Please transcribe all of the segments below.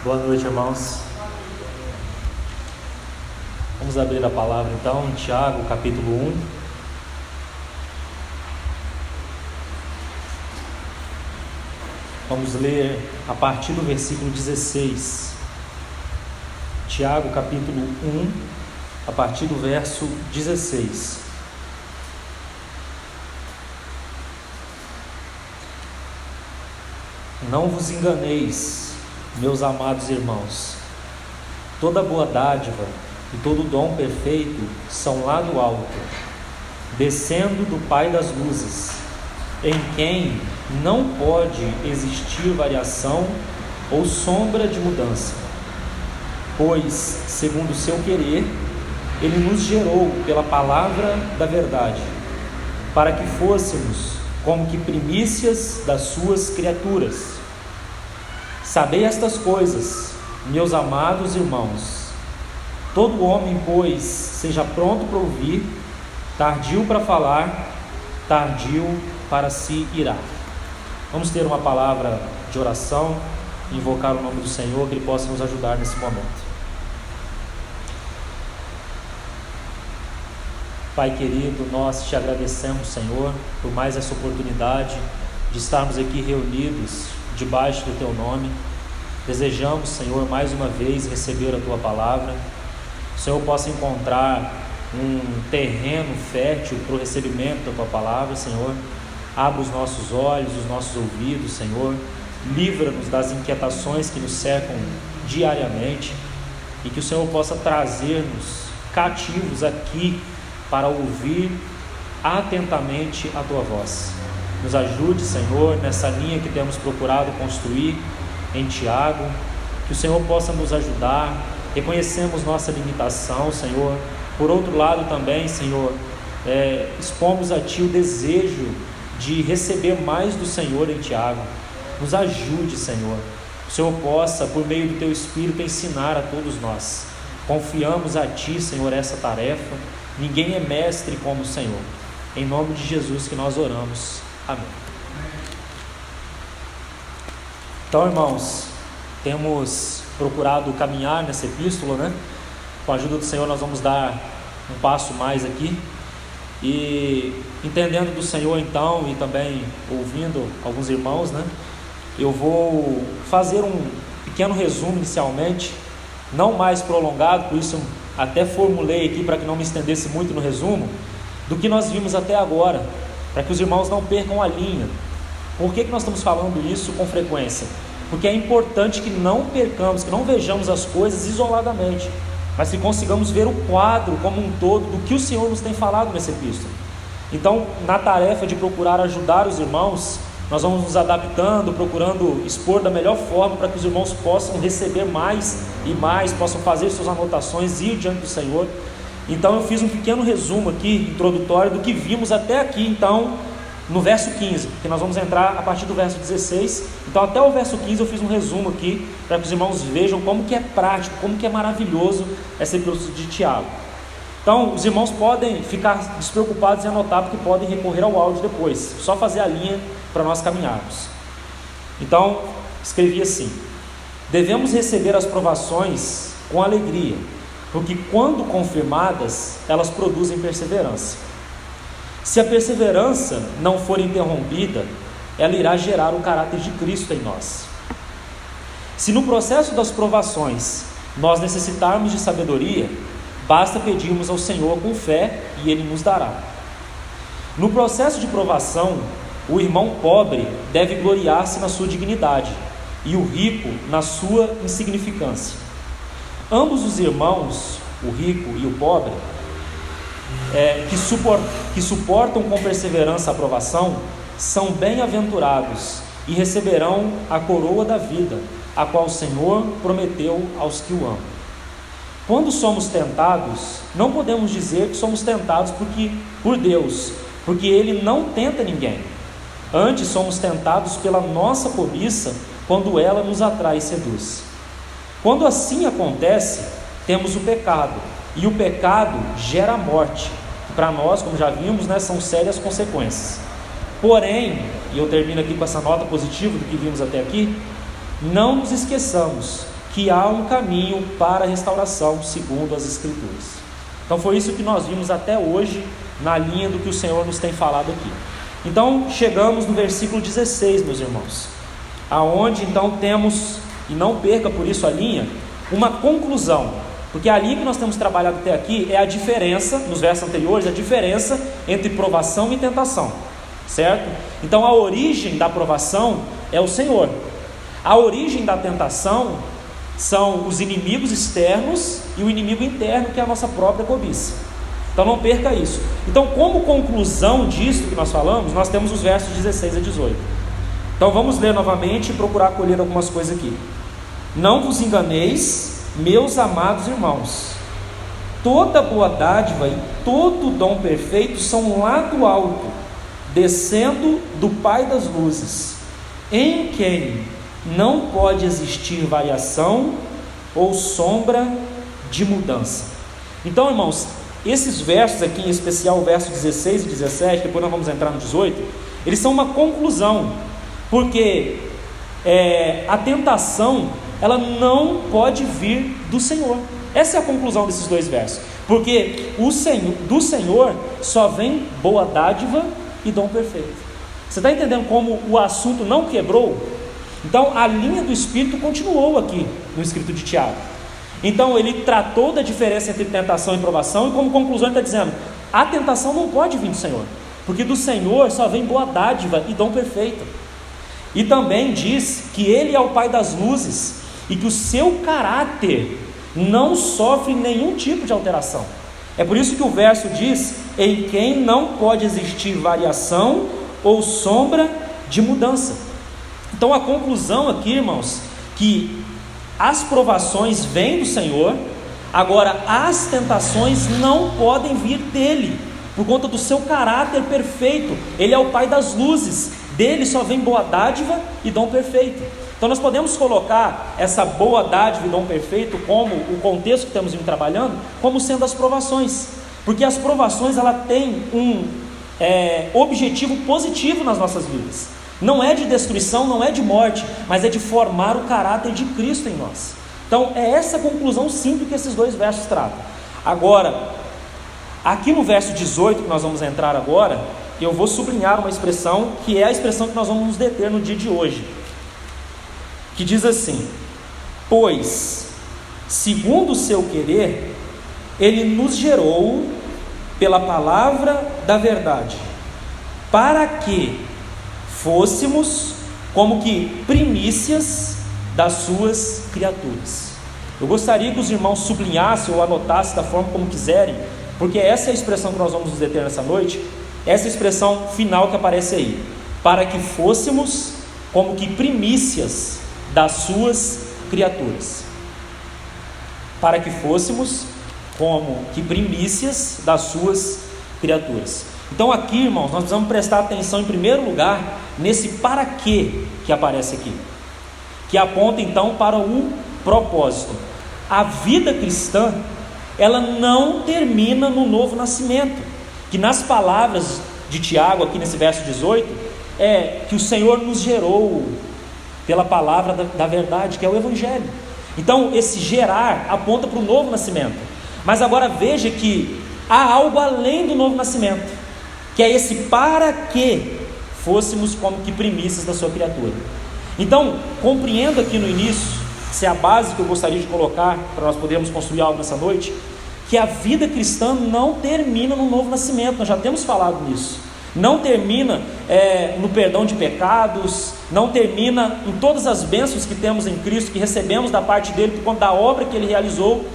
Boa noite, irmãos. Vamos abrir a palavra então em Tiago, capítulo 1. Vamos ler a partir do versículo 16. Tiago, capítulo 1, a partir do verso 16. Não vos enganeis, meus amados irmãos. Toda boa dádiva e todo dom perfeito são lá do alto, descendo do Pai das luzes, em quem não pode existir variação ou sombra de mudança. Pois, segundo o seu querer, Ele nos gerou pela palavra da verdade, para que fôssemos como que primícias das suas criaturas. Sabei estas coisas, meus amados irmãos. Todo homem, pois, seja pronto para ouvir, tardio para falar, tardio para se irar. Vamos ter uma palavra de oração, invocar o nome do Senhor, que Ele possa nos ajudar nesse momento. Pai querido, nós te agradecemos, Senhor, por mais essa oportunidade de estarmos aqui reunidos debaixo do Teu nome. Desejamos, Senhor, mais uma vez receber a Tua palavra. O Senhor possa encontrar um terreno fértil para o recebimento da Tua palavra, Senhor. Abra os nossos olhos, os nossos ouvidos, Senhor. Livra-nos das inquietações que nos cercam diariamente e que o Senhor possa trazer-nos cativos aqui para ouvir atentamente a Tua voz. Nos ajude, Senhor, nessa linha que temos procurado construir em Tiago, que o Senhor possa nos ajudar. Reconhecemos nossa limitação, Senhor. Por outro lado também, Senhor, expomos a Ti o desejo de receber mais do Senhor em Tiago. Nos ajude, Senhor. O Senhor possa, por meio do Teu Espírito, ensinar a todos nós. Confiamos a Ti, Senhor, essa tarefa. Ninguém é mestre como o Senhor. Em nome de Jesus que nós oramos. Amém. Então, irmãos, temos procurado caminhar nessa epístola, né? Com a ajuda do Senhor nós vamos dar um passo mais aqui. E entendendo do Senhor então, e também ouvindo alguns irmãos, né? Eu vou fazer um pequeno resumo inicialmente, não mais prolongado, por isso até formulei aqui para que não me estendesse muito no resumo, do que nós vimos até agora, para que os irmãos não percam a linha. Por que nós estamos falando isso com frequência? Porque é importante que não percamos, que não vejamos as coisas isoladamente, mas que consigamos ver o quadro como um todo do que o Senhor nos tem falado nessa epístola. Então, na tarefa de procurar ajudar os irmãos, nós vamos nos adaptando, procurando expor da melhor forma para que os irmãos possam receber mais e mais, possam fazer suas anotações, ir diante do Senhor. Então eu fiz um pequeno resumo aqui, introdutório, do que vimos até aqui, então, no verso 15, porque nós vamos entrar a partir do verso 16. Então até o verso 15 eu fiz um resumo aqui, para que os irmãos vejam como que é prático, como que é maravilhoso essa epístola de Tiago. Então os irmãos podem ficar despreocupados em anotar, porque podem recorrer ao áudio depois, só fazer a linha para nós caminharmos. Então, escrevi assim: devemos receber as provações com alegria, porque quando confirmadas, elas produzem perseverança. Se a perseverança não for interrompida, ela irá gerar o caráter de Cristo em nós. Se no processo das provações nós necessitarmos de sabedoria, basta pedirmos ao Senhor com fé e Ele nos dará. No processo de provação, o irmão pobre deve gloriar-se na sua dignidade e o rico na sua insignificância. Ambos os irmãos, o rico e o pobre, que suportam com perseverança a provação, são bem-aventurados e receberão a coroa da vida, a qual o Senhor prometeu aos que o amam. Quando somos tentados, não podemos dizer que somos tentados por Deus, porque Ele não tenta ninguém. Antes somos tentados pela nossa cobiça, quando ela nos atrai e seduz. Quando assim acontece, temos o pecado, e o pecado gera a morte. Para nós, como já vimos, né, são sérias consequências. Porém, e eu termino aqui com essa nota positiva do que vimos até aqui, não nos esqueçamos que há um caminho para a restauração segundo as Escrituras. Então foi isso que nós vimos até hoje, na linha do que o Senhor nos tem falado aqui. Então chegamos no versículo 16, meus irmãos, aonde então temos, e não perca por isso a linha, uma conclusão, porque a linha que nós temos trabalhado até aqui é a diferença, nos versos anteriores, a diferença entre provação e tentação, certo? Então a origem da provação é o Senhor, a origem da tentação são os inimigos externos e o inimigo interno, que é a nossa própria cobiça. Então não perca isso. Então, como conclusão disso que nós falamos, nós temos os versos 16 a 18. Então vamos ler novamente e procurar colher algumas coisas aqui. Não vos enganeis, meus amados irmãos, toda boa dádiva e todo dom perfeito são lá do alto, descendo do Pai das luzes, em quem não pode existir variação ou sombra de mudança. Então, irmãos, esses versos aqui, em especial o verso 16 e 17, depois nós vamos entrar no 18, eles são uma conclusão, porque a tentação, ela não pode vir do Senhor. Essa é a conclusão desses dois versos, porque do Senhor só vem boa dádiva e dom perfeito. Você está entendendo como o assunto não quebrou? Então a linha do Espírito continuou aqui no escrito de Tiago. Então ele tratou da diferença entre tentação e provação, e como conclusão ele está dizendo, a tentação não pode vir do Senhor, porque do Senhor só vem boa dádiva e dom perfeito. E também diz que Ele é o Pai das luzes, e que o seu caráter não sofre nenhum tipo de alteração. É por isso que o verso diz, em quem não pode existir variação ou sombra de mudança. Então a conclusão aqui, irmãos, que as provações vêm do Senhor, agora as tentações não podem vir dele, por conta do seu caráter perfeito. Ele é o Pai das luzes, dele só vem boa dádiva e dom perfeito. Então nós podemos colocar essa boa dádiva e dom perfeito, como o contexto que estamos trabalhando, como sendo as provações, porque as provações ela tem um objetivo positivo nas nossas vidas. Não é de destruição, não é de morte, mas é de formar o caráter de Cristo em nós. Então é essa conclusão simples que esses dois versos tratam. Agora, aqui no verso 18 que nós vamos entrar agora, eu vou sublinhar uma expressão que é a expressão que nós vamos nos deter no dia de hoje, que diz assim: pois, segundo o seu querer, Ele nos gerou pela palavra da verdade, para que fôssemos como que primícias das suas criaturas. Eu gostaria que os irmãos sublinhassem ou anotassem da forma como quiserem, porque essa é a expressão que nós vamos nos deter nessa noite, essa expressão final que aparece aí, para que fôssemos como que primícias das suas criaturas. Para que fôssemos como que primícias das suas criaturas. Então aqui, irmãos, nós precisamos prestar atenção em primeiro lugar nesse para quê que aparece aqui, que aponta então para o propósito. A vida cristã, ela não termina no novo nascimento, que nas palavras de Tiago aqui nesse verso 18, é que o Senhor nos gerou pela palavra da verdade, que é o Evangelho. Então esse gerar aponta para o novo nascimento, mas agora veja que há algo além do novo nascimento, que é esse para que fôssemos como que primícias da sua criatura. Então, compreendo aqui no início, essa é a base que eu gostaria de colocar, para nós podermos construir algo nessa noite, que a vida cristã não termina no novo nascimento. Nós já temos falado nisso. Não termina no perdão de pecados, não termina em todas as bênçãos que temos em Cristo, que recebemos da parte dele por conta da obra que ele realizou.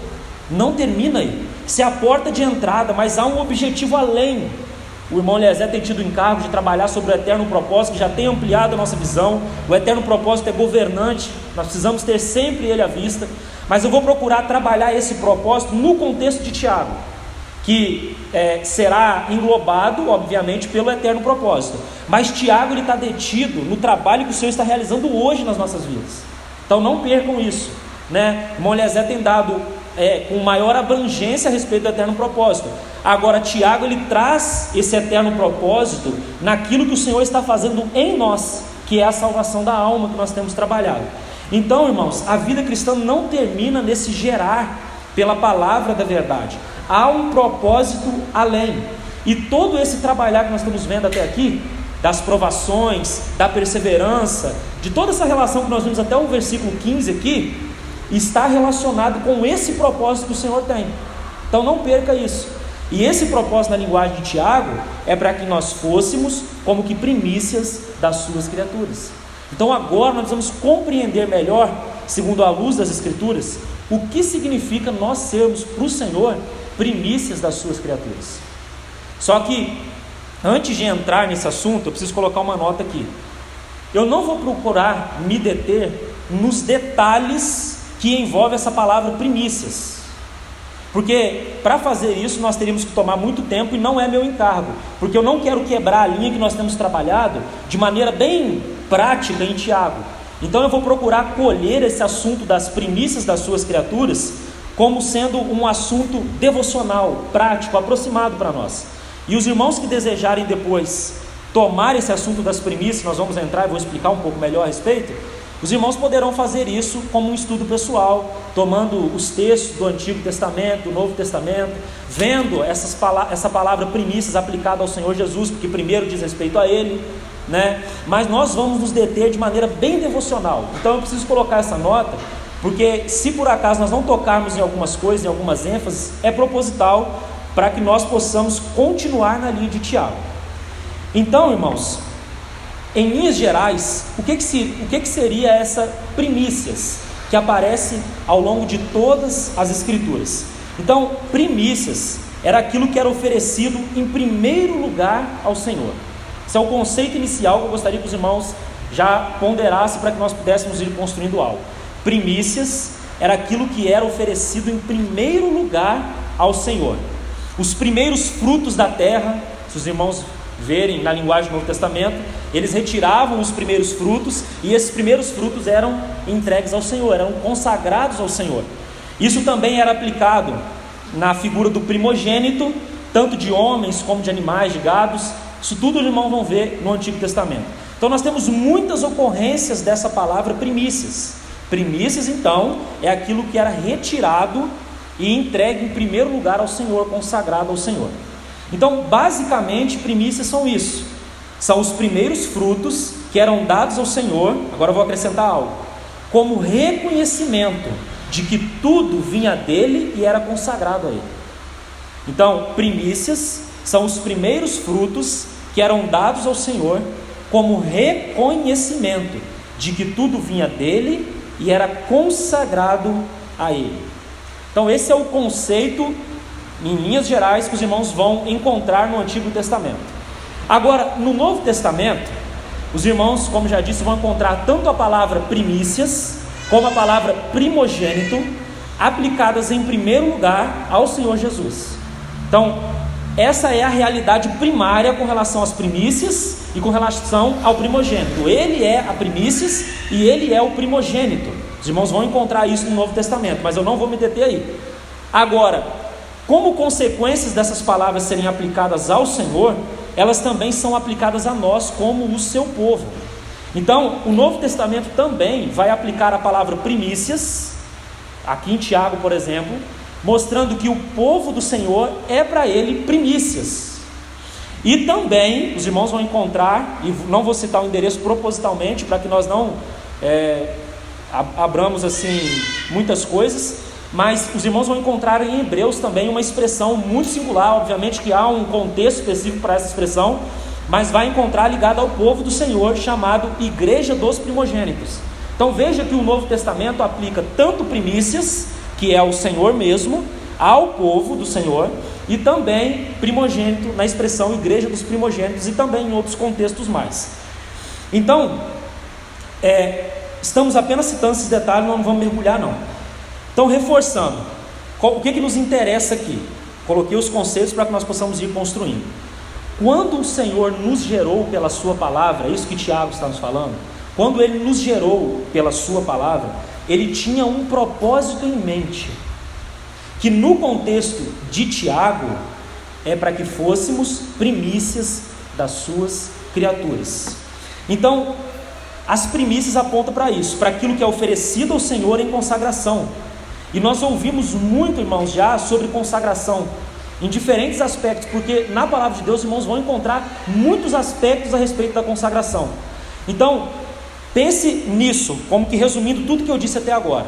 Não termina aí. Isso é a porta de entrada, mas há um objetivo além. O irmão Eliezer tem tido o encargo de trabalhar sobre o eterno propósito, que já tem ampliado a nossa visão. O eterno propósito é governante, nós precisamos ter sempre ele à vista. Mas eu vou procurar trabalhar esse propósito no contexto de Tiago, que será englobado, obviamente, pelo eterno propósito. Mas Tiago ele está detido no trabalho que o Senhor está realizando hoje nas nossas vidas. Então não percam isso, né? O irmão Eliezer tem dado com maior abrangência a respeito do eterno propósito. Agora Tiago ele traz esse eterno propósito naquilo que o Senhor está fazendo em nós, que é a salvação da alma que nós temos trabalhado. Então, irmãos, a vida cristã não termina nesse gerar pela palavra da verdade. Há um propósito além. E todo esse trabalhar que nós estamos vendo até aqui, das provações, da perseverança, de toda essa relação que nós vimos até o versículo 15 aqui, está relacionado com esse propósito que o Senhor tem. Então não perca isso. E esse propósito na linguagem de Tiago é para que nós fôssemos como que primícias das suas criaturas. Então agora nós vamos compreender melhor, segundo a luz das Escrituras, o que significa nós sermos para o Senhor primícias das suas criaturas. Só que antes de entrar nesse assunto, eu preciso colocar uma nota aqui. Eu não vou procurar me deter nos detalhes que envolvem essa palavra primícias, porque para fazer isso nós teríamos que tomar muito tempo e não é meu encargo, porque eu não quero quebrar a linha que nós temos trabalhado de maneira bem prática em Tiago. Então eu vou procurar colher esse assunto das primícias das suas criaturas como sendo um assunto devocional, prático, aproximado para nós. E os irmãos que desejarem depois tomar esse assunto das primícias, nós vamos entrar e vou explicar um pouco melhor a respeito. Os irmãos poderão fazer isso como um estudo pessoal, tomando os textos do Antigo Testamento, do Novo Testamento, vendo essa palavra primícias aplicada ao Senhor Jesus, porque primeiro diz respeito a Ele, né? Mas nós vamos nos deter de maneira bem devocional. Então eu preciso colocar essa nota, porque se por acaso nós não tocarmos em algumas coisas, em algumas ênfases, é proposital para que nós possamos continuar na linha de Tiago. Então, irmãos, em linhas gerais, o que seria essa primícias que aparece ao longo de todas as Escrituras? Então, primícias era aquilo que era oferecido em primeiro lugar ao Senhor. Esse é o conceito inicial que eu gostaria que os irmãos já ponderassem para que nós pudéssemos ir construindo algo. Primícias era aquilo que era oferecido em primeiro lugar ao Senhor. Os primeiros frutos da terra, se os irmãos verem na linguagem do Novo Testamento, eles retiravam os primeiros frutos, e esses primeiros frutos eram entregues ao Senhor, eram consagrados ao Senhor. Isso também era aplicado na figura do primogênito, tanto de homens como de animais, de gados. Isso tudo os irmãos vão ver no Antigo Testamento. Então nós temos muitas ocorrências dessa palavra primícias. Primícias, então, é aquilo que era retirado e entregue em primeiro lugar ao Senhor, consagrado ao Senhor. Então, basicamente, primícias são isso. São os primeiros frutos que eram dados ao Senhor, agora eu vou acrescentar algo, como reconhecimento de que tudo vinha dele e era consagrado a ele. Então, primícias são os primeiros frutos que eram dados ao Senhor como reconhecimento de que tudo vinha dele e era consagrado a ele. Então esse é o conceito, em linhas gerais, que os irmãos vão encontrar no Antigo Testamento. Agora, no Novo Testamento, os irmãos, como já disse, vão encontrar tanto a palavra primícias, como a palavra primogênito, aplicadas em primeiro lugar ao Senhor Jesus. Então, essa é a realidade primária com relação às primícias e com relação ao primogênito. Ele é a primícias e ele é o primogênito. Os irmãos vão encontrar isso no Novo Testamento, mas eu não vou me deter aí. Agora, como consequências dessas palavras serem aplicadas ao Senhor, elas também são aplicadas a nós como o seu povo. Então, o Novo Testamento também vai aplicar a palavra primícias, aqui em Tiago, por exemplo, mostrando que o povo do Senhor é para ele primícias. E também, os irmãos vão encontrar, e não vou citar o endereço propositalmente, para que nós não abramos assim muitas coisas, mas os irmãos vão encontrar em Hebreus também uma expressão muito singular. Obviamente que há um contexto específico para essa expressão, mas vai encontrar ligado ao povo do Senhor, chamado Igreja dos Primogênitos. Então veja que o Novo Testamento aplica tanto primícias, que é o Senhor mesmo, ao povo do Senhor, e também primogênito na expressão Igreja dos Primogênitos, e também em outros contextos mais. Então, estamos apenas citando esses detalhes, não vamos mergulhar não. Então, reforçando, o que nos interessa aqui? Coloquei os conceitos para que nós possamos ir construindo. Quando o Senhor nos gerou pela sua palavra, é isso que Tiago está nos falando, quando Ele nos gerou pela sua palavra, Ele tinha um propósito em mente, que no contexto de Tiago, é para que fôssemos primícias das suas criaturas. Então, as primícias apontam para isso, para aquilo que é oferecido ao Senhor em consagração. E nós ouvimos muito, irmãos, já sobre consagração, em diferentes aspectos, porque na palavra de Deus, irmãos, vão encontrar muitos aspectos a respeito da consagração. Então, pense nisso, como que resumindo tudo que eu disse até agora,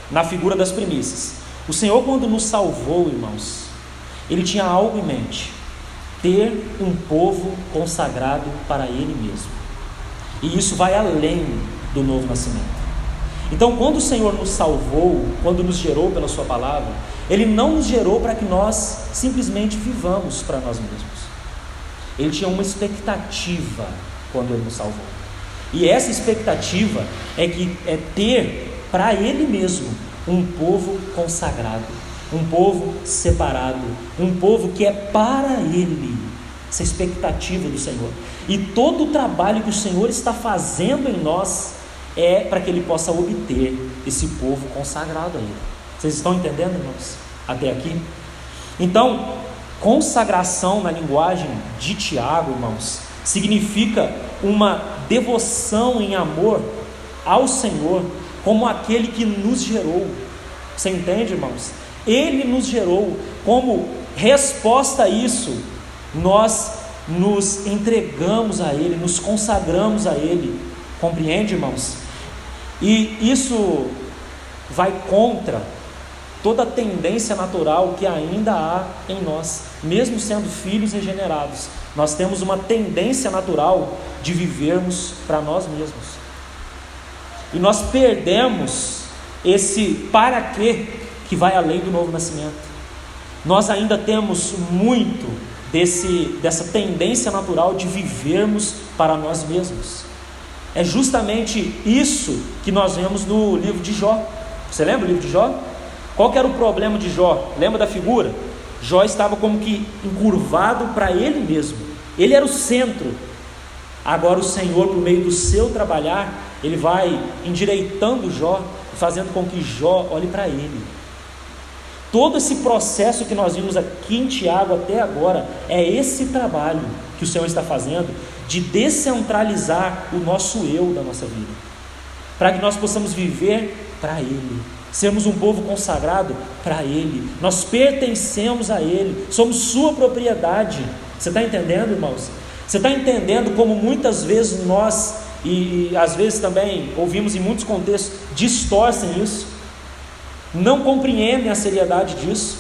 na figura das primícias. O Senhor, quando nos salvou, irmãos, Ele tinha algo em mente: ter um povo consagrado para Ele mesmo. E isso vai além do novo nascimento. Então, quando o Senhor nos salvou, quando nos gerou pela sua palavra, Ele não nos gerou para que nós simplesmente vivamos para nós mesmos. Ele tinha uma expectativa quando Ele nos salvou. E essa expectativa é ter para Ele mesmo um povo consagrado, um povo separado, um povo que é para Ele. Essa expectativa do Senhor. E todo o trabalho que o Senhor está fazendo em nós é para que Ele possa obter esse povo consagrado a Ele. Vocês estão entendendo, irmãos? Até aqui? Então, consagração na linguagem de Tiago, irmãos, significa uma devoção em amor ao Senhor como aquele que nos gerou. Você entende, irmãos? Ele nos gerou. Como resposta a isso, nós nos entregamos a Ele, nos consagramos a Ele. Compreende, irmãos? E isso vai contra toda a tendência natural que ainda há em nós. Mesmo sendo filhos regenerados, nós temos uma tendência natural de vivermos para nós mesmos. E nós perdemos esse para quê que vai além do novo nascimento. Nós ainda temos muito dessa tendência natural de vivermos para nós mesmos. É justamente isso que nós vemos no livro de Jó. Você lembra do livro de Jó? Qual que era o problema de Jó? Lembra da figura? Jó estava como que encurvado para ele mesmo. Ele era o centro. Agora o Senhor, por meio do seu trabalhar, Ele vai endireitando Jó, fazendo com que Jó olhe para Ele. Todo esse processo que nós vimos aqui em Tiago até agora, é esse trabalho que o Senhor está fazendo, de descentralizar o nosso eu da nossa vida, para que nós possamos viver para Ele, sermos um povo consagrado para Ele. Nós pertencemos a Ele, somos sua propriedade. Você está entendendo, irmãos? Você está entendendo como muitas vezes nós, e às vezes também ouvimos em muitos contextos, distorcem isso, não compreendem a seriedade disso,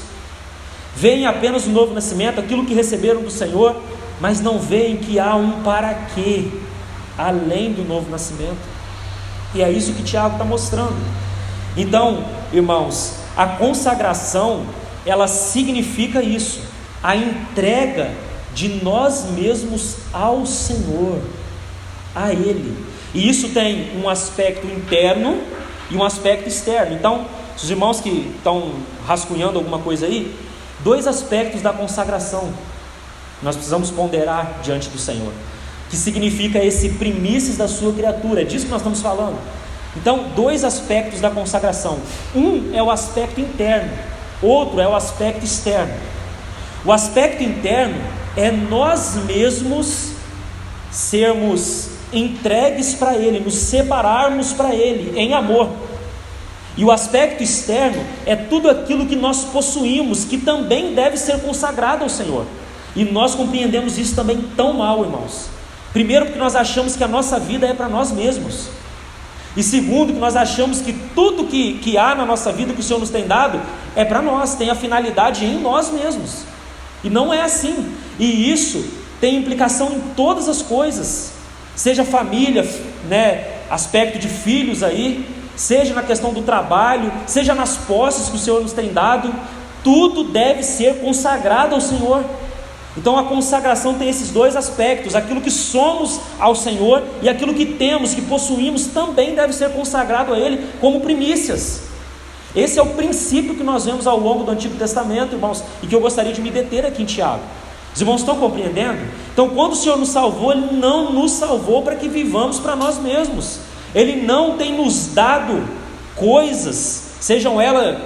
veem apenas o novo nascimento, aquilo que receberam do Senhor, mas não veem que há um para quê além do novo nascimento. E é isso que Tiago está mostrando. Então, irmãos, a consagração, ela significa isso, a entrega de nós mesmos ao Senhor, a Ele. E isso tem um aspecto interno e um aspecto externo. Então, os irmãos que estão rascunhando alguma coisa aí, 2 aspectos da consagração nós precisamos ponderar diante do Senhor, que significa esse primícias da sua criatura. É disso que nós estamos falando. Então, 2 aspectos da consagração. Um é o aspecto interno, outro é o aspecto externo. O aspecto interno é nós mesmos sermos entregues para Ele, nos separarmos para Ele em amor. E o aspecto externo é tudo aquilo que nós possuímos, que também deve ser consagrado ao Senhor. E nós compreendemos isso também tão mal, irmãos. Primeiro, porque nós achamos que a nossa vida é para nós mesmos. E segundo, que nós achamos que tudo que há na nossa vida, que o Senhor nos tem dado, é para nós, tem a finalidade em nós mesmos. E não é assim. E isso tem implicação em todas as coisas, seja família, aspecto de filhos aí, seja na questão do trabalho, seja nas posses que o Senhor nos tem dado. Tudo deve ser consagrado ao Senhor. Então a consagração tem esses 2 aspectos: aquilo que somos ao Senhor e aquilo que temos, que possuímos, também deve ser consagrado a Ele como primícias. Esse é o princípio que nós vemos ao longo do Antigo Testamento, irmãos, e que eu gostaria de me deter aqui em Tiago. Os irmãos estão compreendendo? Então, quando o Senhor nos salvou, Ele não nos salvou para que vivamos para nós mesmos. Ele não tem nos dado coisas, sejam elas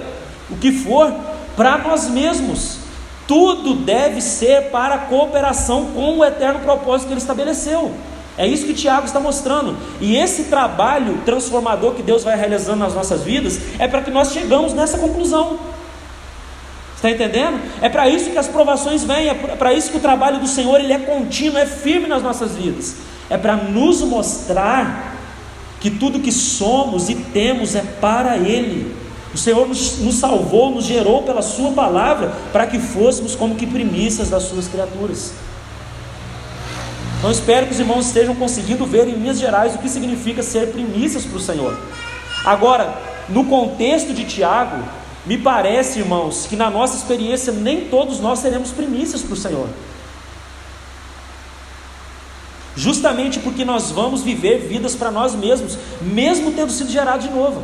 o que for, para nós mesmos. Tudo deve ser para a cooperação com o eterno propósito que Ele estabeleceu. É isso que Tiago está mostrando. E esse trabalho transformador que Deus vai realizando nas nossas vidas é para que nós chegamos nessa conclusão. Está entendendo? É para isso que as provações vêm, é para isso que o trabalho do Senhor ele é contínuo, é firme nas nossas vidas. É para nos mostrar que tudo que somos e temos é para Ele. O Senhor nos salvou, nos gerou pela Sua palavra, para que fôssemos como que primícias das Suas criaturas. Então espero que os irmãos estejam conseguindo ver em linhas gerais o que significa ser primícias para o Senhor. Agora, no contexto de Tiago, me parece, irmãos, que na nossa experiência nem todos nós seremos primícias para o Senhor. Justamente porque nós vamos viver vidas para nós mesmos, mesmo tendo sido gerados de novo.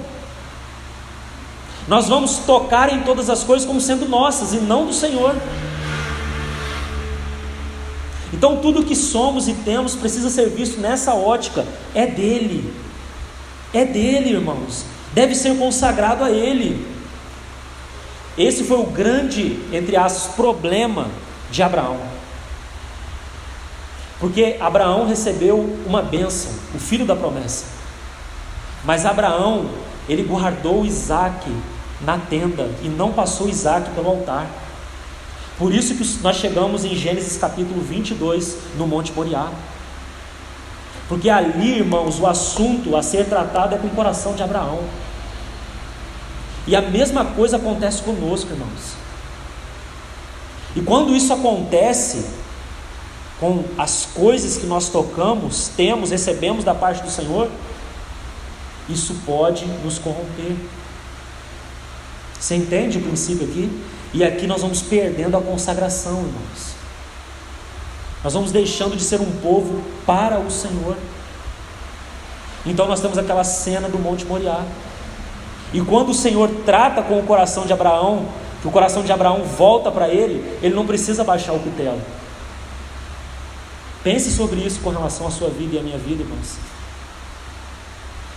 Nós vamos tocar em todas as coisas como sendo nossas e não do Senhor. Então tudo que somos e temos precisa ser visto nessa ótica. É dele. É dele, irmãos. Deve ser consagrado a Ele. Esse foi o grande, entre aspas, problema de Abraão. Porque Abraão recebeu uma bênção, o filho da promessa. Mas Abraão, ele guardou Isaque na tenda e não passou Isaque pelo altar. Por isso que nós chegamos em Gênesis capítulo 22, no Monte Moriá. Porque ali, irmãos, o assunto a ser tratado é com o coração de Abraão. E a mesma coisa acontece conosco, irmãos. E quando isso acontece com as coisas que nós tocamos, temos, recebemos da parte do Senhor, isso pode nos corromper. Você entende o princípio aqui? E aqui nós vamos perdendo a consagração, irmãos. Nós vamos deixando de ser um povo para o Senhor. Então nós temos aquela cena do Monte Moriá. E quando o Senhor trata com o coração de Abraão, que o coração de Abraão volta para ele, ele não precisa baixar o cutelo. Pense sobre isso com relação à sua vida e à minha vida, irmãos.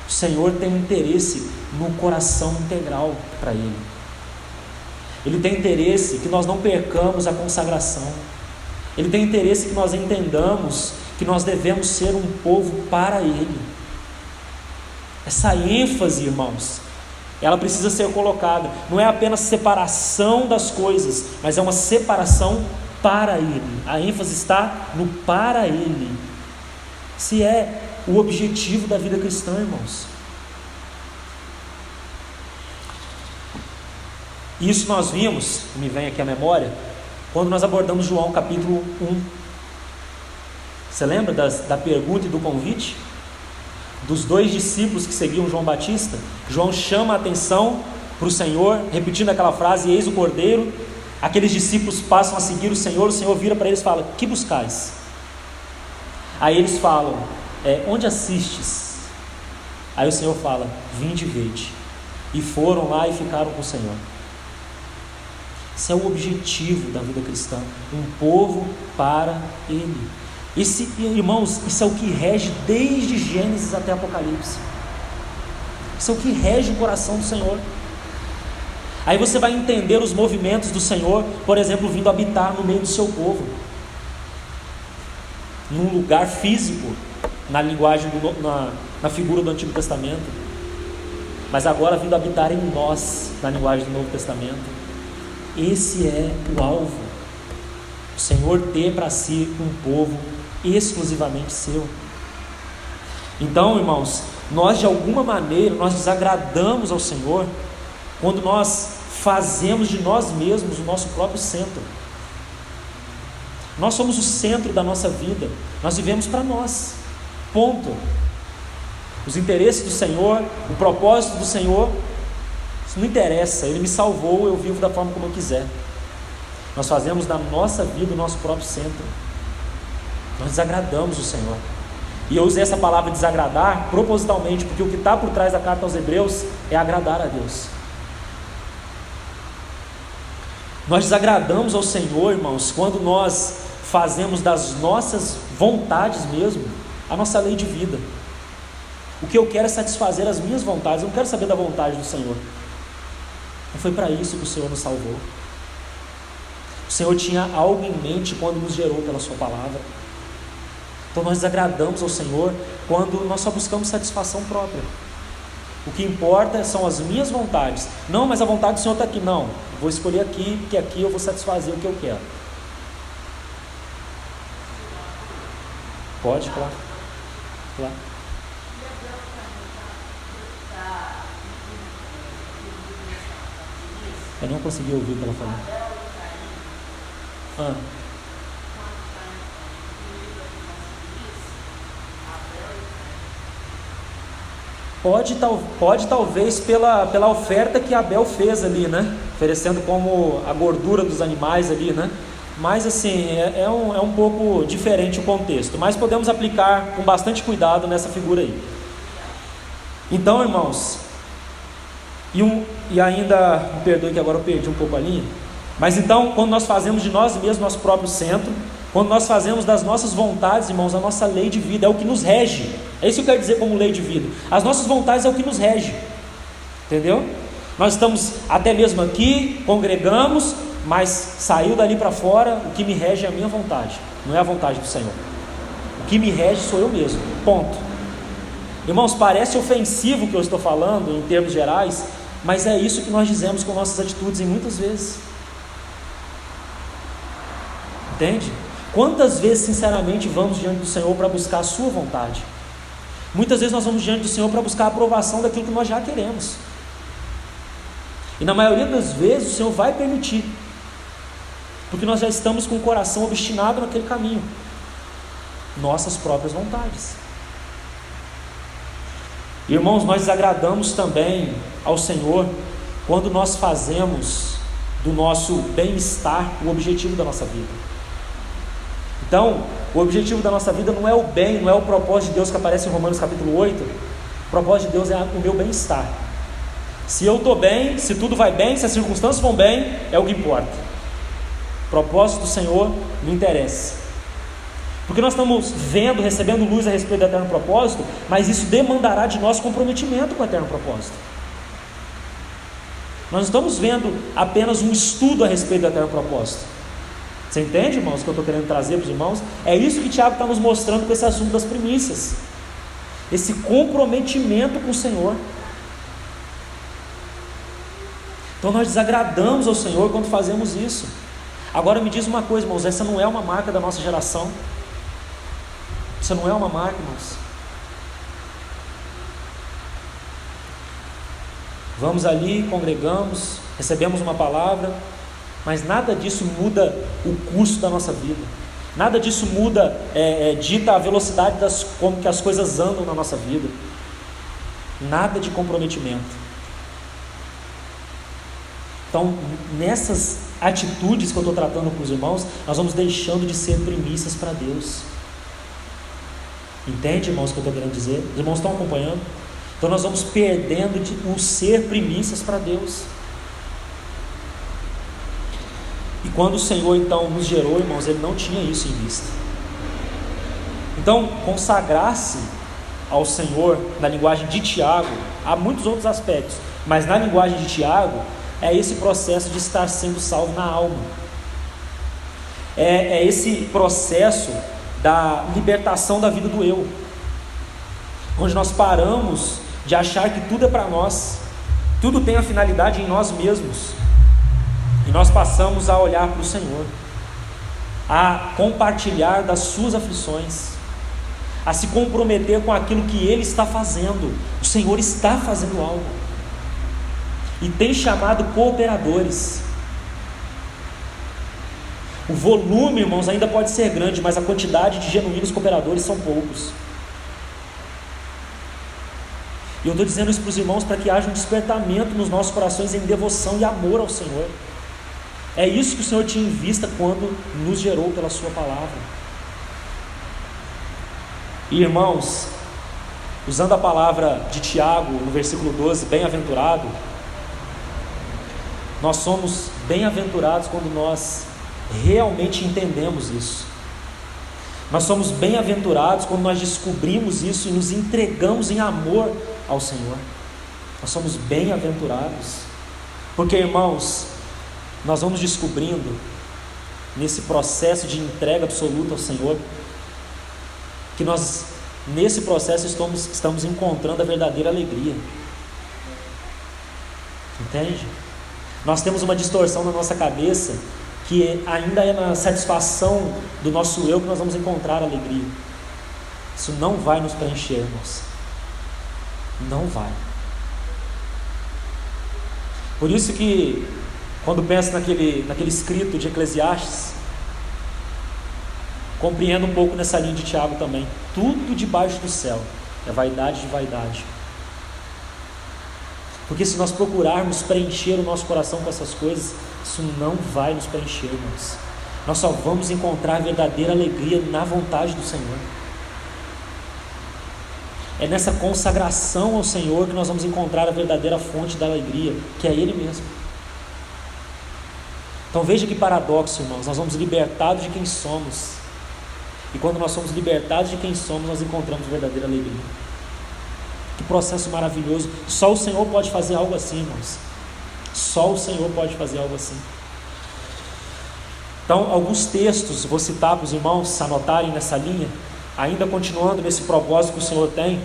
O Senhor tem interesse no coração integral para Ele. Ele tem interesse que nós não percamos a consagração. Ele tem interesse que nós entendamos que nós devemos ser um povo para Ele. Essa ênfase, irmãos, ela precisa ser colocada. Não é apenas separação das coisas, mas é uma separação para Ele. A ênfase está no para Ele. Se é o objetivo da vida cristã, irmãos. Isso nós vimos, me vem aqui à memória, quando nós abordamos João capítulo 1. Você lembra da pergunta e do convite? Dos 2 discípulos que seguiam João Batista? João chama a atenção para o Senhor, repetindo aquela frase, eis o Cordeiro. Aqueles discípulos passam a seguir o Senhor vira para eles e fala, que buscais? Aí eles falam, onde assistes? Aí o Senhor fala, vinde e vede. E foram lá e ficaram com o Senhor. Esse é o objetivo da vida cristã, um povo para Ele. Irmãos, isso é o que rege desde Gênesis até Apocalipse. Isso é o que rege o coração do Senhor. Aí você vai entender os movimentos do Senhor, por exemplo, vindo habitar no meio do seu povo, num lugar físico, na linguagem, na figura do Antigo Testamento, mas agora vindo habitar em nós, na linguagem do Novo Testamento. Esse é o alvo, o Senhor ter para si um povo exclusivamente seu. Então, irmãos, nós de alguma maneira, nós desagradamos ao Senhor quando nós fazemos de nós mesmos o nosso próprio centro. Nós somos o centro da nossa vida, nós vivemos para nós, ponto. Os interesses do Senhor, o propósito do Senhor, isso não interessa. Ele me salvou, eu vivo da forma como eu quiser. Nós fazemos da nossa vida o nosso próprio centro. Nós desagradamos o Senhor. E eu usei essa palavra desagradar propositalmente, porque o que está por trás da carta aos Hebreus é agradar a Deus. Nós desagradamos ao Senhor, irmãos, quando nós fazemos das nossas vontades mesmo a nossa lei de vida. O que eu quero é satisfazer as minhas vontades, eu não quero saber da vontade do Senhor. Não foi para isso que o Senhor nos salvou. O Senhor tinha algo em mente quando nos gerou pela sua palavra. Então nós desagradamos ao Senhor quando nós só buscamos satisfação própria. O que importa são as minhas vontades. Não, mas a vontade do Senhor está aqui. Não, vou escolher aqui, porque aqui eu vou satisfazer o que eu quero. Pode, claro. Claro. Eu não consegui ouvir o que ela falou. Pode talvez pela oferta que Abel fez ali, né? Oferecendo como a gordura dos animais ali, né? Mas assim, é um pouco diferente o contexto. Mas podemos aplicar com bastante cuidado nessa figura aí. Então, irmãos, e ainda, me perdoe que agora eu perdi um pouco a linha. Mas então, quando nós fazemos de nós mesmos nosso próprio centro, quando nós fazemos das nossas vontades, irmãos, a nossa lei de vida, é o que nos rege. É isso que eu quero dizer como lei de vida. As nossas vontades é o que nos rege. Entendeu? Nós estamos até mesmo aqui, congregamos, mas saiu dali para fora, o que me rege é a minha vontade, não é a vontade do Senhor. O que me rege sou eu mesmo, ponto. Irmãos, parece ofensivo o que eu estou falando em termos gerais, mas é isso que nós dizemos com nossas atitudes em muitas vezes. Entende? Quantas vezes sinceramente vamos diante do Senhor para buscar a sua vontade? Muitas vezes nós vamos diante do Senhor para buscar a aprovação daquilo que nós já queremos. E na maioria das vezes o Senhor vai permitir, porque nós já estamos com o coração obstinado naquele caminho, nossas próprias vontades. Irmãos, nós desagradamos também ao Senhor quando nós fazemos do nosso bem-estar o objetivo da nossa vida. Então, o objetivo da nossa vida não é o bem, não é o propósito de Deus que aparece em Romanos capítulo 8. O propósito de Deus é o meu bem-estar. Se eu estou bem, se tudo vai bem, se as circunstâncias vão bem, é o que importa. O propósito do Senhor não interessa. Porque nós estamos vendo, recebendo luz a respeito do eterno propósito, mas isso demandará de nós comprometimento com o eterno propósito. Nós não estamos vendo apenas um estudo a respeito do eterno propósito. Você entende, irmãos, o que eu estou querendo trazer para os irmãos? É isso que Tiago está nos mostrando com esse assunto das primícias. Esse comprometimento com o Senhor. Então nós desagradamos ao Senhor quando fazemos isso. Agora me diz uma coisa, irmãos, essa não é uma marca da nossa geração. Isso não é uma marca, irmãos. Vamos ali, congregamos, recebemos uma palavra, mas nada disso muda o curso da nossa vida. Nada disso muda, dita a velocidade como que as coisas andam na nossa vida. Nada de comprometimento. Então, nessas atitudes que eu estou tratando com os irmãos, nós vamos deixando de ser primícias para Deus. Entende, irmãos, o que eu estou querendo dizer? Os irmãos estão acompanhando? Então nós vamos perdendo o ser primícias para Deus. E quando o Senhor então nos gerou, irmãos, Ele não tinha isso em vista. Então, consagrar-se ao Senhor, na linguagem de Tiago, há muitos outros aspectos, mas na linguagem de Tiago, é esse processo de estar sendo salvo na alma. É esse processo da libertação da vida do eu, onde nós paramos de achar que tudo é para nós, tudo tem a finalidade em nós mesmos, e nós passamos a olhar para o Senhor, a compartilhar das suas aflições, a se comprometer com aquilo que Ele está fazendo. O Senhor está fazendo algo, e tem chamado cooperadores. O volume, irmãos, ainda pode ser grande, mas a quantidade de genuínos cooperadores são poucos. E eu estou dizendo isso para os irmãos para que haja um despertamento nos nossos corações em devoção e amor ao Senhor. É isso que o Senhor tinha em vista quando nos gerou pela sua palavra. E irmãos, usando a palavra de Tiago no versículo 12, bem-aventurado, nós somos bem-aventurados quando nós realmente entendemos isso. Nós somos bem-aventurados quando nós descobrimos isso e nos entregamos em amor ao Senhor. Nós somos bem-aventurados, porque, irmãos, nós vamos descobrindo nesse processo de entrega absoluta ao Senhor que nós, nesse processo, estamos encontrando a verdadeira alegria. Entende? Nós temos uma distorção na nossa cabeça que ainda é na satisfação do nosso eu que nós vamos encontrar a alegria. Isso não vai nos preencher, irmãos. Não vai. Por isso que, quando penso naquele escrito de Eclesiastes, compreendo um pouco nessa linha de Tiago também. Tudo debaixo do céu é vaidade de vaidade. Porque se nós procurarmos preencher o nosso coração com essas coisas, isso não vai nos preencher, irmãos. Nós só vamos encontrar verdadeira alegria na vontade do Senhor. É nessa consagração ao Senhor que nós vamos encontrar a verdadeira fonte da alegria, que é Ele mesmo. Então veja que paradoxo, irmãos. Nós vamos libertados de quem somos. E quando nós somos libertados de quem somos, nós encontramos verdadeira alegria. Que processo maravilhoso. Só o Senhor pode fazer algo assim, irmãos. Só o Senhor pode fazer algo assim. Então, alguns textos, vou citar para os irmãos anotarem nessa linha, ainda continuando nesse propósito que o Senhor tem.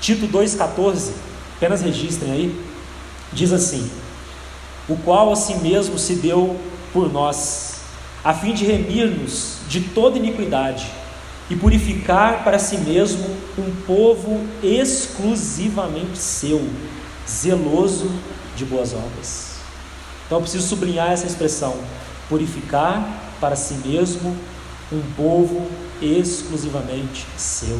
Tito 2,14, apenas registrem aí, diz assim: o qual a si mesmo se deu por nós, a fim de remir-nos de toda iniquidade e purificar para si mesmo um povo exclusivamente seu, zeloso de boas obras. Então eu preciso sublinhar essa expressão: purificar para si mesmo um povo exclusivamente seu.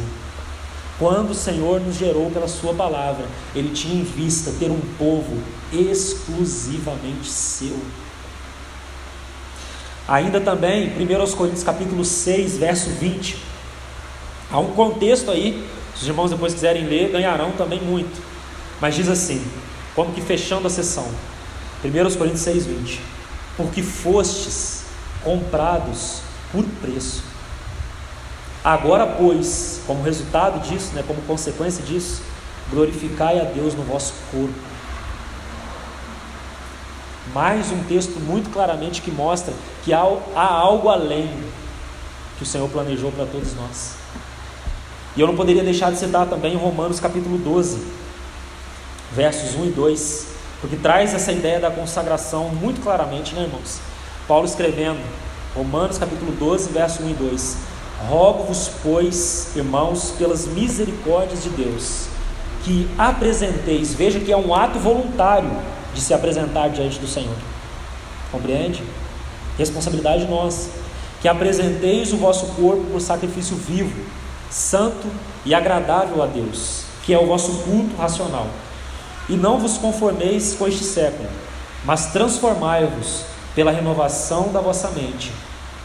Quando o Senhor nos gerou pela sua palavra, Ele tinha em vista ter um povo exclusivamente seu. Ainda também, 1 Coríntios capítulo 6, verso 20, há um contexto aí, se os irmãos depois quiserem ler, ganharão também muito, mas diz assim, como que fechando a sessão, 1 Coríntios 6, 20, porque fostes comprados por preço. Agora, pois, como resultado disso, como consequência disso, glorificai a Deus no vosso corpo. Mais um texto muito claramente que mostra que há algo além que o Senhor planejou para todos nós. E eu não poderia deixar de citar também Romanos capítulo 12, versos 1 e 2, porque traz essa ideia da consagração muito claramente, irmãos? Paulo escrevendo, Romanos capítulo 12, verso 1 e 2: rogo-vos, pois, irmãos, pelas misericórdias de Deus, que apresenteis, veja que é um ato voluntário de se apresentar diante do Senhor, compreende? Responsabilidade nossa, que apresenteis o vosso corpo por sacrifício vivo, santo e agradável a Deus, que é o vosso culto racional, e não vos conformeis com este século, mas transformai-vos pela renovação da vossa mente,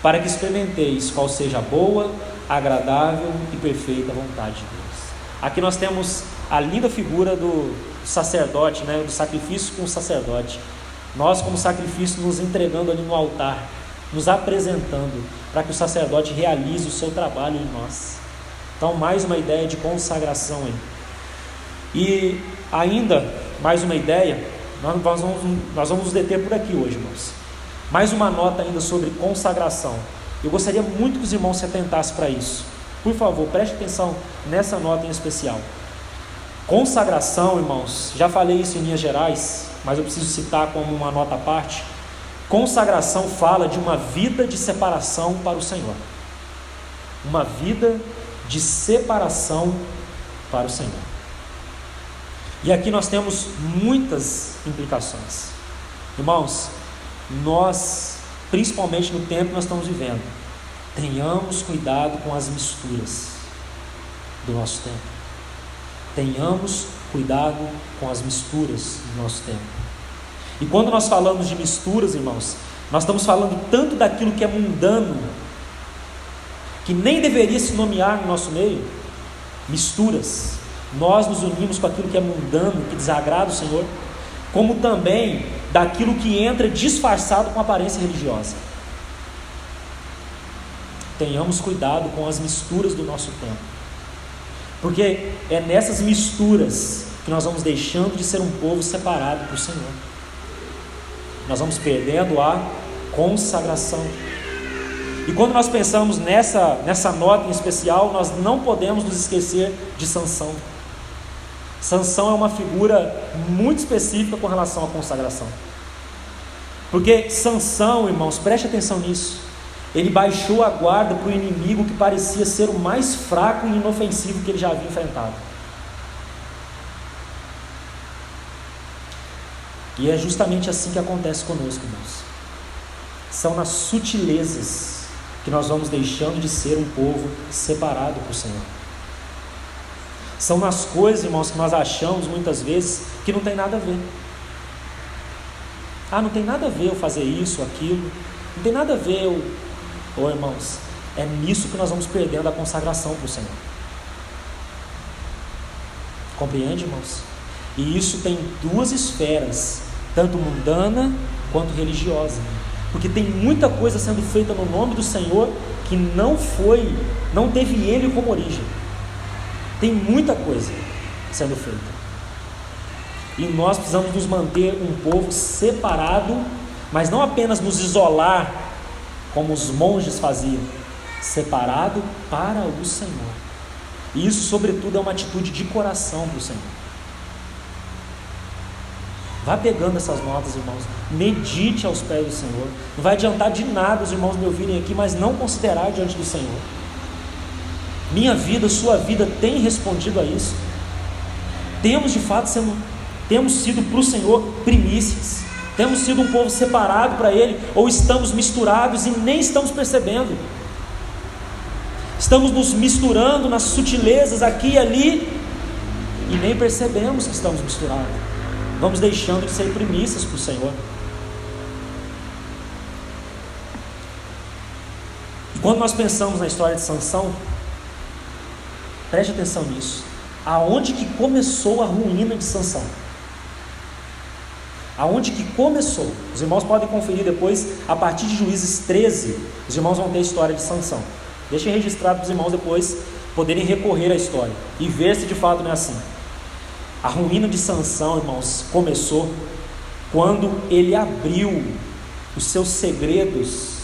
para que experimenteis qual seja a boa, agradável e perfeita vontade de Deus. Aqui nós temos a linda figura do sacerdote, do sacrifício com o sacerdote. Nós, como sacrifício, nos entregando ali no altar, nos apresentando, para que o sacerdote realize o seu trabalho em nós. Então, mais uma ideia de consagração aí. E ainda, mais uma ideia, nós vamos nos deter por aqui hoje, irmãos. Mais uma nota ainda sobre consagração. Eu gostaria muito que os irmãos se atentassem para isso. Por favor, preste atenção nessa nota em especial. Consagração, irmãos, já falei isso em linhas gerais, mas eu preciso citar como uma nota à parte. Consagração fala de uma vida de separação para o Senhor. Uma vida de separação para o Senhor. E aqui nós temos muitas implicações. Irmãos, nós, principalmente no tempo que nós estamos vivendo, tenhamos cuidado com as misturas do nosso tempo. Tenhamos cuidado com as misturas do nosso tempo. E quando nós falamos de misturas, irmãos, nós estamos falando tanto daquilo que é mundano, que nem deveria se nomear no nosso meio, misturas. Nós nos unimos com aquilo que é mundano, que desagrada o Senhor, como também daquilo que entra disfarçado com aparência religiosa. Tenhamos cuidado com as misturas do nosso tempo, porque é nessas misturas que nós vamos deixando de ser um povo separado para o Senhor. Nós vamos perdendo a consagração. E quando nós pensamos nessa nota em especial, nós não podemos nos esquecer de Sansão. Sansão é uma figura muito específica com relação à consagração. Porque Sansão, irmãos, preste atenção nisso, ele baixou a guarda para o inimigo que parecia ser o mais fraco e inofensivo que ele já havia enfrentado. E é justamente assim que acontece conosco, irmãos. São nas sutilezas que nós vamos deixando de ser um povo separado para o Senhor. São nas coisas, irmãos, que nós achamos muitas vezes que não tem nada a ver. Não tem nada a ver eu fazer isso, aquilo. Não tem nada a ver irmãos, é nisso que nós vamos perdendo a consagração para o Senhor. Compreende, irmãos? E isso tem duas esferas, tanto mundana quanto religiosa. Porque tem muita coisa sendo feita no nome do Senhor que não teve Ele como origem. Tem muita coisa sendo feita. E nós precisamos nos manter um povo separado, mas não apenas nos isolar, como os monges faziam, separado para o Senhor. E isso, sobretudo, é uma atitude de coração para o Senhor. Vá pegando essas notas, irmãos. Medite aos pés do Senhor. Não vai adiantar de nada os irmãos me ouvirem aqui, mas não considerar diante do Senhor. Minha vida, sua vida tem respondido a isso. Temos de fato temos sido para o Senhor primícias. Temos sido um povo separado para Ele, ou estamos misturados e nem estamos percebendo. Estamos nos misturando nas sutilezas aqui e ali e nem percebemos que estamos misturados. Vamos deixando de ser primícias para o Senhor. E quando nós pensamos na história de Sansão, preste atenção nisso. Aonde que começou a ruína de Sansão? Aonde que começou? Os irmãos podem conferir depois, a partir de Juízes 13, os irmãos vão ter a história de Sansão. Deixem registrado para os irmãos depois poderem recorrer à história e ver se de fato não é assim. A ruína de Sansão, irmãos, começou quando ele abriu os seus segredos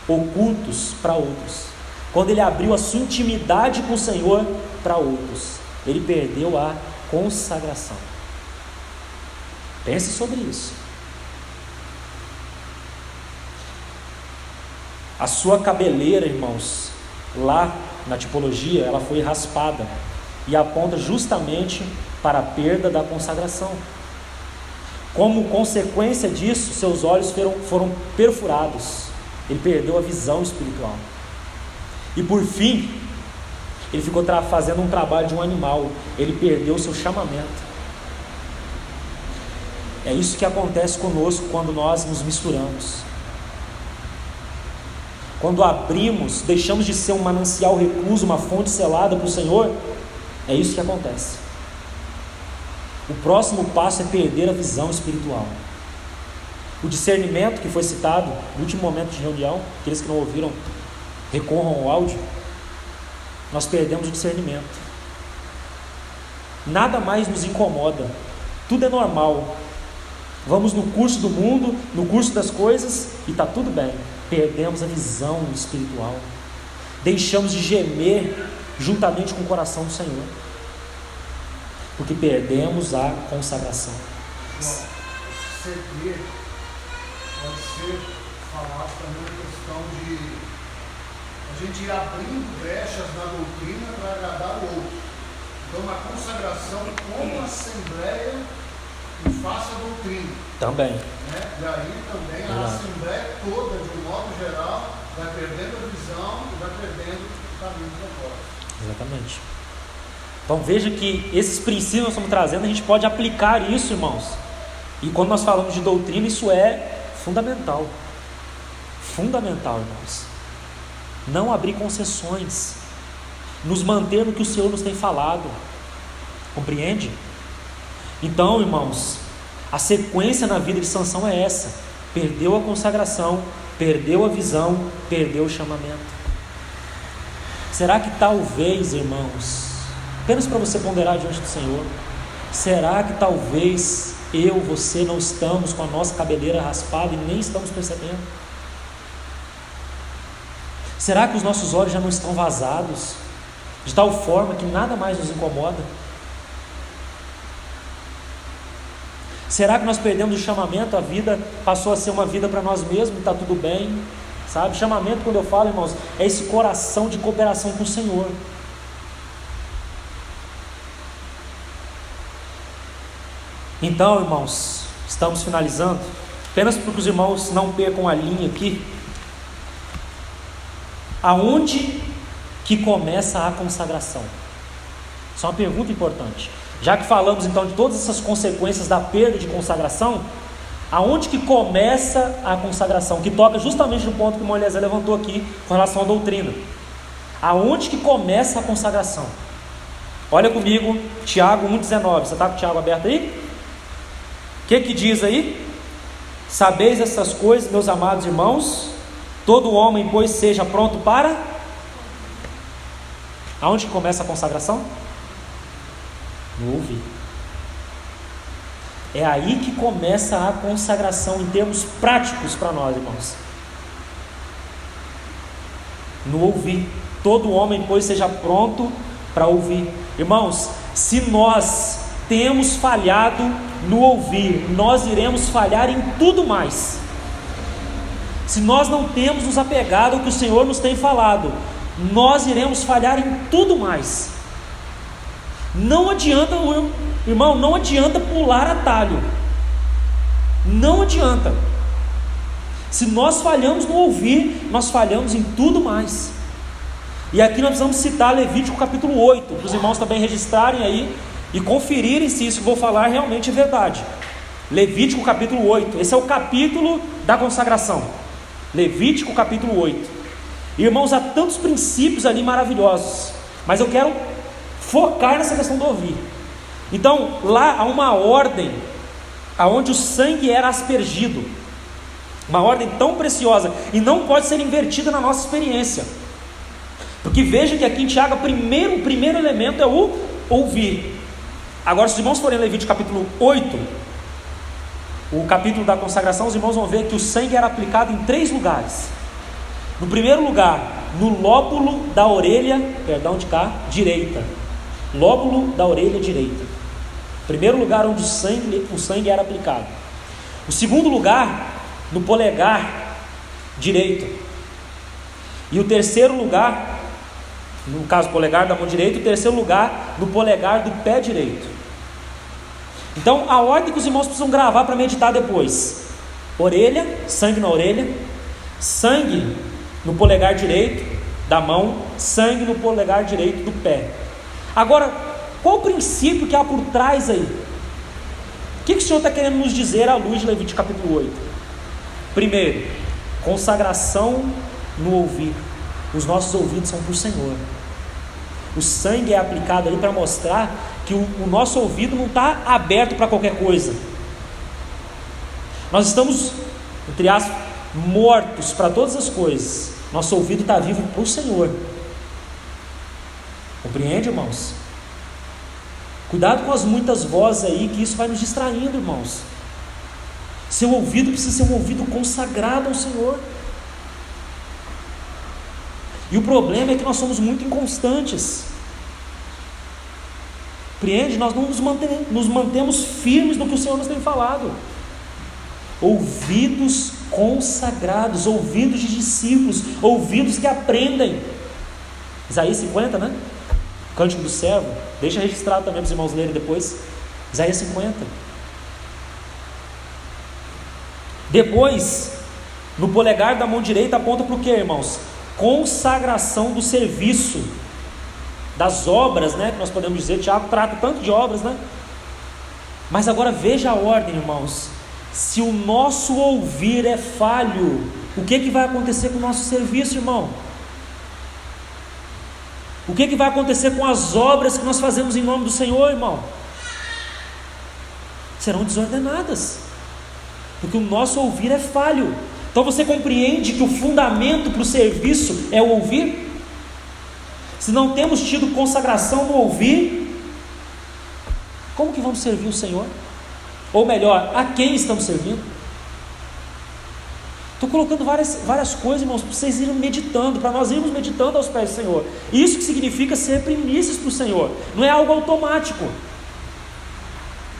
ocultos para outros. Quando ele abriu a sua intimidade com o Senhor para outros. Ele perdeu a consagração. Pense sobre isso. A sua cabeleira, irmãos, lá na tipologia, ela foi raspada e aponta justamente para a perda da consagração. Como consequência disso, seus olhos foram perfurados. Ele perdeu a visão espiritual. E por fim, ele ficou fazendo um trabalho de um animal. Ele perdeu o seu chamamento. É isso que acontece conosco quando nós nos misturamos. Quando abrimos, deixamos de ser um manancial recluso, uma fonte selada para o Senhor, é isso que acontece. O próximo passo é perder a visão espiritual. O discernimento que foi citado no último momento de reunião, aqueles que não ouviram, recorram ao áudio. Nós perdemos o discernimento. Nada mais nos incomoda. Tudo é normal. Vamos no curso do mundo, no curso das coisas, e está tudo bem. Perdemos a visão espiritual. Deixamos de gemer juntamente com o coração do Senhor. Porque perdemos a consagração. Ceder pode ser falado também a questão de a gente ir abrindo brechas na doutrina para agradar o outro. Então, na consagração, como assembleia e faça a doutrina. Também. Né? E aí também a assembleia toda, de um modo geral, vai perdendo a visão e vai perdendo o caminho do propósito. Exatamente. Então veja que esses princípios que nós estamos trazendo, a gente pode aplicar isso, irmãos. E quando nós falamos de doutrina, isso é fundamental. Fundamental, irmãos. Não abrir concessões. Nos manter no que o Senhor nos tem falado. Compreende? Então, irmãos, a sequência na vida de Sansão é essa. Perdeu a consagração, perdeu a visão, perdeu o chamamento. Será que talvez, irmãos, apenas para você ponderar diante do Senhor, será que talvez você não estamos com a nossa cabeleira raspada e nem estamos percebendo? Será que os nossos olhos já não estão vazados, de tal forma que nada mais nos incomoda? Será que nós perdemos o chamamento, a vida passou a ser uma vida para nós mesmos e está tudo bem? Sabe, chamamento, quando eu falo, irmãos, é esse coração de cooperação com o Senhor. Então, irmãos, estamos finalizando. Apenas para que os irmãos não percam a linha aqui. Aonde que começa a consagração? Isso é uma pergunta importante. Já que falamos então de todas essas consequências da perda de consagração, aonde que começa a consagração? Que toca justamente no ponto que o irmão Eliezer levantou aqui com relação à doutrina. Aonde que começa a consagração? Olha comigo, Tiago 1,19. Você está com o Tiago aberto aí? O que diz aí? Sabeis essas coisas, meus amados irmãos, todo homem, pois, seja pronto para... Aonde que começa a consagração? No ouvir. É aí que começa a consagração em termos práticos para nós, irmãos. No ouvir. Todo homem, pois, seja pronto para ouvir. Irmãos, se nós temos falhado no ouvir, nós iremos falhar em tudo mais. Se nós não temos nos apegado ao que o Senhor nos tem falado, nós iremos falhar em tudo mais. Não adianta, irmão, não adianta pular atalho. Não adianta. Se nós falhamos no ouvir, nós falhamos em tudo mais. E aqui nós precisamos citar Levítico capítulo 8, para os irmãos também registrarem aí e conferirem se isso que vou falar realmente é verdade. Levítico capítulo 8, esse é o capítulo da consagração. Levítico capítulo 8. Irmãos, há tantos princípios ali maravilhosos, mas eu quero focar nessa questão do ouvir. Então, lá há uma ordem aonde o sangue era aspergido, uma ordem tão preciosa, e não pode ser invertida na nossa experiência, porque veja que aqui em Tiago o primeiro elemento é o ouvir. Agora, se os irmãos forem em Levítico capítulo 8, o capítulo da consagração, os irmãos vão ver que o sangue era aplicado em 3 lugares. No primeiro lugar, no lóbulo da orelha, direita. Lóbulo da orelha direita. Primeiro lugar onde o sangue era aplicado. O segundo lugar, no polegar direito. E o terceiro lugar, no caso polegar da mão direita, o terceiro lugar no polegar do pé direito. Então, a ordem que os irmãos precisam gravar para meditar depois: orelha, sangue na orelha, sangue no polegar direito da mão, sangue no polegar direito do pé. Agora, qual o princípio que há por trás aí? O que o Senhor está querendo nos dizer à luz de Levítico capítulo 8? Primeiro, consagração no ouvir. Os nossos ouvidos são para o Senhor. O sangue é aplicado ali para mostrar que o nosso ouvido não está aberto para qualquer coisa. Nós estamos, entre aspas, mortos para todas as coisas. Nosso ouvido está vivo para o Senhor. Compreende, irmãos? Cuidado com as muitas vozes aí, que isso vai nos distraindo, irmãos. Seu ouvido precisa ser um ouvido consagrado ao Senhor. E o problema é que nós somos muito inconstantes. Compreende? Nós não nos mantemos firmes no que o Senhor nos tem falado. Ouvidos consagrados, ouvidos de discípulos, ouvidos que aprendem. Isaías 50, né? Cântico do servo. Deixa registrado também para os irmãos lerem depois. Isaías 50. Depois, no polegar da mão direita aponta para o que, irmãos? Consagração do serviço, das obras, né? Que nós podemos dizer. Tiago trata tanto de obras, né? Mas agora veja a ordem, irmãos. Se o nosso ouvir é falho, o que vai acontecer com o nosso serviço, irmão? O que vai acontecer com as obras que nós fazemos em nome do Senhor, irmão? Serão desordenadas, porque o nosso ouvir é falho. Então você compreende que o fundamento para o serviço é o ouvir? Se não temos tido consagração no ouvir, como que vamos servir o Senhor? Ou melhor, a quem estamos servindo? Estou colocando várias coisas, irmãos, para vocês irem meditando, para nós irmos meditando aos pés do Senhor. Isso que significa ser primícias para o Senhor. Não é algo automático.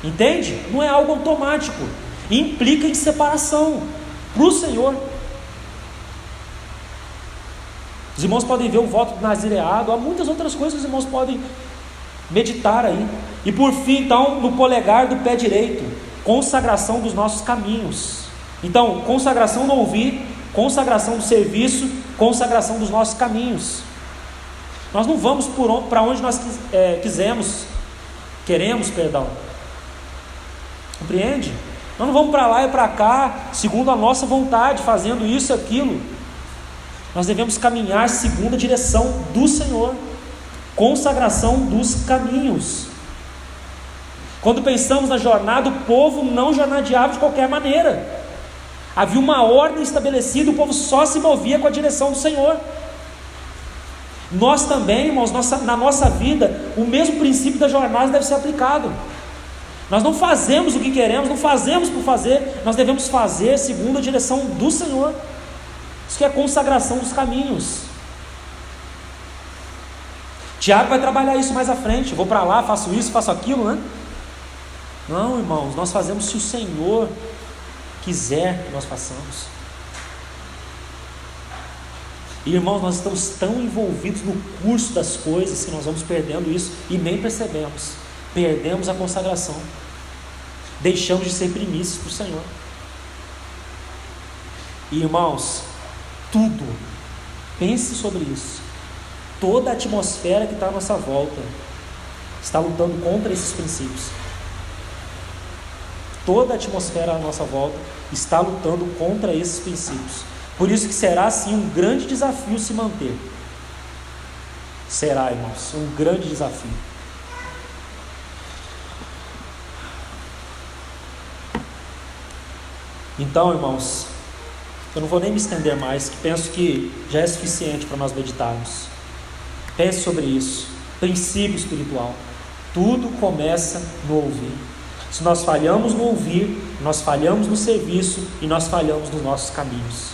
Entende? Não é algo automático. Implica em separação para o Senhor. Os irmãos podem ver o voto do nazireado. Há muitas outras coisas que os irmãos podem meditar aí. E por fim, então, no polegar do pé direito, consagração dos nossos caminhos. Então, consagração do ouvir, consagração do serviço, consagração dos nossos caminhos. Nós não vamos para onde nós queremos. Compreende? Nós não vamos para lá e para cá, segundo a nossa vontade, fazendo isso e aquilo. Nós devemos caminhar segundo a direção do Senhor. Consagração dos caminhos. Quando pensamos na jornada, o povo não jornadeava de qualquer maneira. Havia uma ordem estabelecida, o povo só se movia com a direção do Senhor. Nós também, irmãos, na nossa vida, o mesmo princípio da jornada deve ser aplicado. Nós não fazemos o que queremos, não fazemos por fazer, nós devemos fazer segundo a direção do Senhor. Isso que é a consagração dos caminhos. Tiago vai trabalhar isso mais à frente. Vou para lá, faço isso, faço aquilo, né? Não, irmãos, nós fazemos se o Senhor quiser que nós façamos. E irmãos, nós estamos tão envolvidos no curso das coisas que nós vamos perdendo isso e nem percebemos. Perdemos a consagração. Deixamos de ser primícias para o Senhor. E irmãos, tudo, pense sobre isso. Toda a atmosfera que está à nossa volta está lutando contra esses princípios. Toda a atmosfera à nossa volta está lutando contra esses princípios. Por isso que será assim um grande desafio se manter. Será, irmãos, um grande desafio. Então, irmãos, eu não vou nem me estender mais, que penso que já é suficiente para nós meditarmos. Pense sobre isso. Princípio espiritual. Tudo começa no ouvir. Se nós falhamos no ouvir, nós falhamos no serviço e nós falhamos nos nossos caminhos.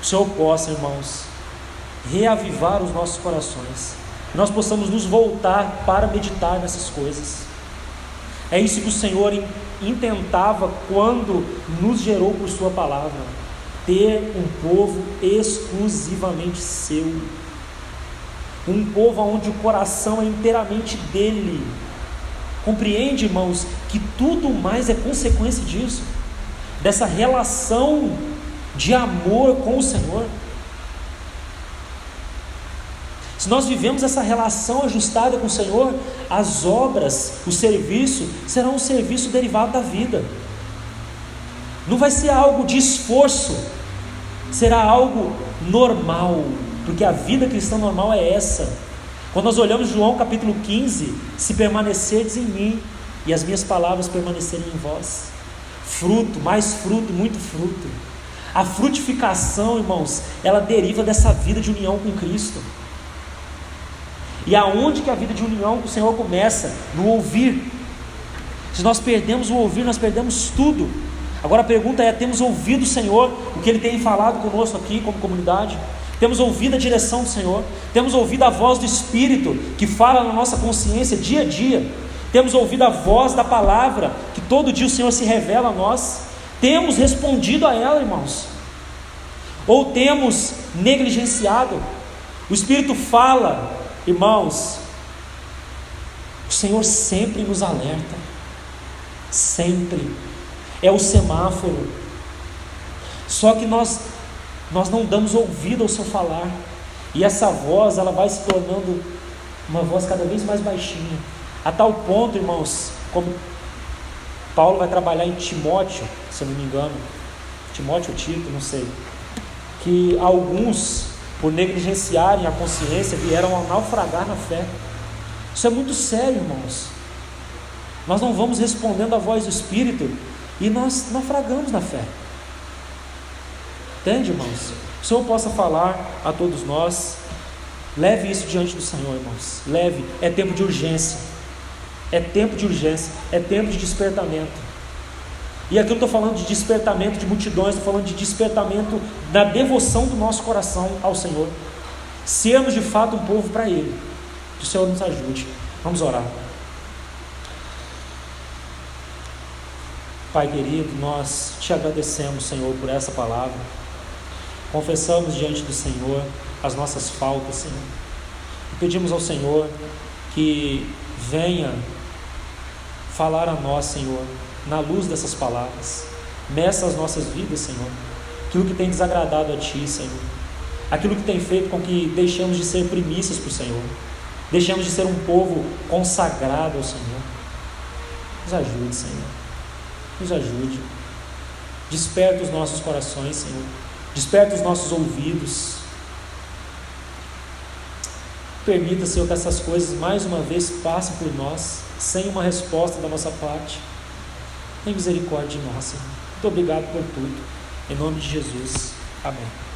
O Senhor possa, irmãos, reavivar os nossos corações, que nós possamos nos voltar para meditar nessas coisas. É isso que o Senhor intentava quando nos gerou por sua palavra, ter um povo exclusivamente seu, um povo onde o coração é inteiramente dele. Compreende, irmãos, que tudo mais é consequência disso, dessa relação de amor com o Senhor. Se nós vivemos essa relação ajustada com o Senhor, as obras, o serviço, serão um serviço derivado da vida. Não vai ser algo de esforço, será algo normal, porque a vida cristã normal é essa. Quando nós olhamos João capítulo 15, se permanecerdes em mim e as minhas palavras permanecerem em vós, fruto, mais fruto, muito fruto. A frutificação, irmãos, ela deriva dessa vida de união com Cristo. E aonde que a vida de união com o Senhor começa? No ouvir. Se nós perdemos o ouvir, nós perdemos tudo. Agora a pergunta é, temos ouvido o Senhor, o que Ele tem falado conosco aqui como comunidade? Temos ouvido a direção do Senhor? Temos ouvido a voz do Espírito, que fala na nossa consciência dia a dia? Temos ouvido a voz da palavra, que todo dia o Senhor se revela a nós? Temos respondido a ela, irmãos? Ou temos negligenciado? O Espírito fala, irmãos, o Senhor sempre nos alerta, sempre, é o semáforo, só que nós não damos ouvido ao seu falar, e essa voz, ela vai se tornando uma voz cada vez mais baixinha, a tal ponto, irmãos, como Paulo vai trabalhar em Timóteo, se eu não me engano, Timóteo ou Tito, não sei, que alguns, por negligenciarem a consciência, vieram a naufragar na fé. Isso é muito sério, irmãos. Nós não vamos respondendo à voz do Espírito e nós naufragamos na fé. Entende, irmãos? O Senhor possa falar a todos nós. Leve isso diante do Senhor, irmãos. Leve, é tempo de urgência. É tempo de urgência, é tempo de despertamento. E aqui eu estou falando de despertamento de multidões, estou falando de despertamento da devoção do nosso coração ao Senhor. Sermos de fato um povo para Ele. Que o Senhor nos ajude. Vamos orar. Pai querido, nós te agradecemos, Senhor, por essa palavra. Confessamos diante do Senhor as nossas faltas, Senhor. E pedimos ao Senhor que venha falar a nós, Senhor, na luz dessas palavras. Meça as nossas vidas, Senhor. Aquilo que tem desagradado a Ti, Senhor. Aquilo que tem feito com que deixamos de ser primícias para o Senhor. Deixamos de ser um povo consagrado ao Senhor. Nos ajude, Senhor. Nos ajude. Desperta os nossos corações, Senhor. Desperta os nossos ouvidos. Permita, Senhor, que essas coisas mais uma vez passem por nós, sem uma resposta da nossa parte. Tem misericórdia de nós, Senhor. Muito obrigado por tudo. Em nome de Jesus. Amém.